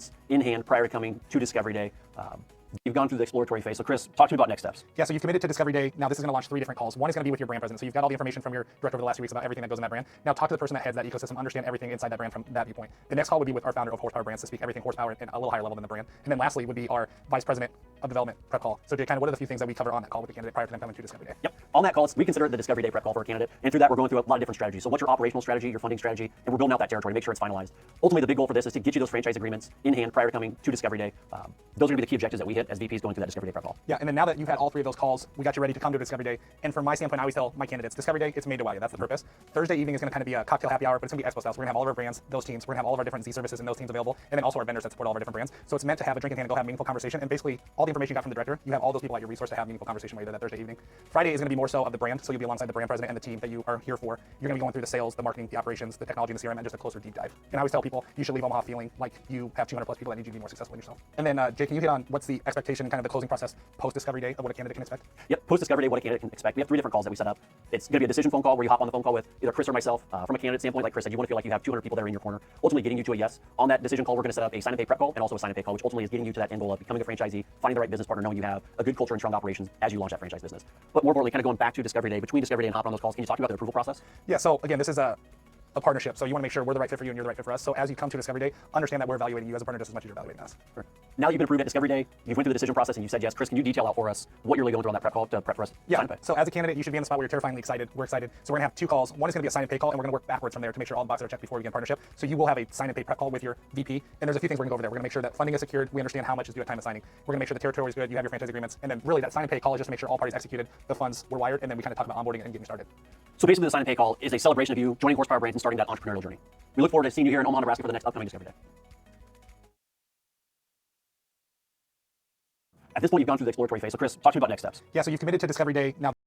agreements in hand prior to coming to Discovery Day. You've gone through the exploratory phase. So Chris, talk to me about next steps. Yeah, so you've committed to Discovery Day. Now this is going to launch 3 different calls. One is going to be with your brand president. So you've got all the information from your director over the last few weeks about everything that goes in that brand. Now talk to the person that heads that ecosystem, understand everything inside that brand from that viewpoint. The next call would be with our founder of Horsepower Brands to speak everything horsepower and a little higher level than the brand. And then lastly would be our vice president of development prep call. So Jay, kind of what are the few things that we cover on that call with the candidate prior to them coming to Discovery Day? Yep. On that call, we consider it the Discovery Day prep call for a candidate. And through that, we're going through a lot of different strategies. So what's your operational strategy, your funding strategy, and we're building out that territory, make sure it's finalized. Ultimately, the big goal for this is to get you those franchise agreements in hand prior to coming to Discovery Day. Those are going to be the key objectives that we hit as VPs going through that Discovery Day prep call. Yeah, and then now that you've had all 3 of those calls, we got you ready to come to Discovery Day. And from my standpoint, I always tell my candidates, Discovery Day, it's made to wow you. That's the purpose. Thursday evening is going to kind of be a cocktail happy hour, but it's going to be expo style. So we're going to have all of our brands, those teams. We're going to have all of our different Z services and those teams available, and then also our vendors that support all of our different brands. So it's meant to have a drink in hand and go have a meaningful conversation. And basically, all the information you got from the director, you have all those people at your resource to have meaningful conversation with you that Thursday evening. Friday is going to be more so of the brand, so you'll be alongside the brand president and the team that you are here for. You're going to be going through the sales, the marketing, the operations, the technology, and the CRM, and just a closer deep dive. And I always tell people, you should leave Omaha feeling like you have 200+ people that need you to be more successful in yourself. And then, Jay, can you hit on what's the expectation and kind of the closing process post-Discovery Day of what a candidate can expect? Yep, post-Discovery Day, what a candidate can expect. We have 3 different calls that we set up. It's going to be a decision phone call where you hop on the phone call with either Chris or myself. From a candidate standpoint, like Chris said, you want to feel like you have 200 people there in your corner, ultimately getting you to a yes. On that decision call, we're going to set up a sign and pay prep call and also a sign and pay call, which ultimately is getting you to that end goal of becoming a franchisee, finding the right business partner, knowing you have a good culture and strong operations as you launch that franchise business. But more importantly, kind of going back to Discovery Day, between Discovery Day and hopping on those calls, can you talk to me about the approval process? Yeah, so again, this is a partnership. So you want to make sure we're the right fit for you and you're the right fit for us. So as you come to Discovery Day, understand that we're evaluating you as a partner just as much as you're evaluating us. Sure. Now that you've been approved at Discovery Day, you've went through the decision process and you said yes. Chris, can you detail out for us what you're really going through on that prep call to prep for us? Yeah, so as a candidate, you should be in the spot where you're terrifyingly excited. We're excited. So we're going to have 2 calls. One is going to be a sign and pay call, and we're going to work backwards from there to make sure all the boxes are checked before we begin partnership. So you will have a sign and pay prep call with your VP, and there's a few things we're going to go over there. We're going to make sure that funding is secured. We understand how much is due at time of signing. We're going to make sure the territory is good. You have your franchise agreements, and then really that sign and pay call is just to make sure all parties executed, the funds were wired, and then we kind of talk about onboarding and getting started. So basically, the sign and pay call is a celebration of you joining Horsepower Brands and starting that entrepreneurial journey. We look forward to seeing you here in Omaha, Nebraska for the next upcoming Discovery Day. At this point, you've gone through the exploratory phase. So Chris, talk to me about next steps. Yeah, so you've committed to Discovery Day. Now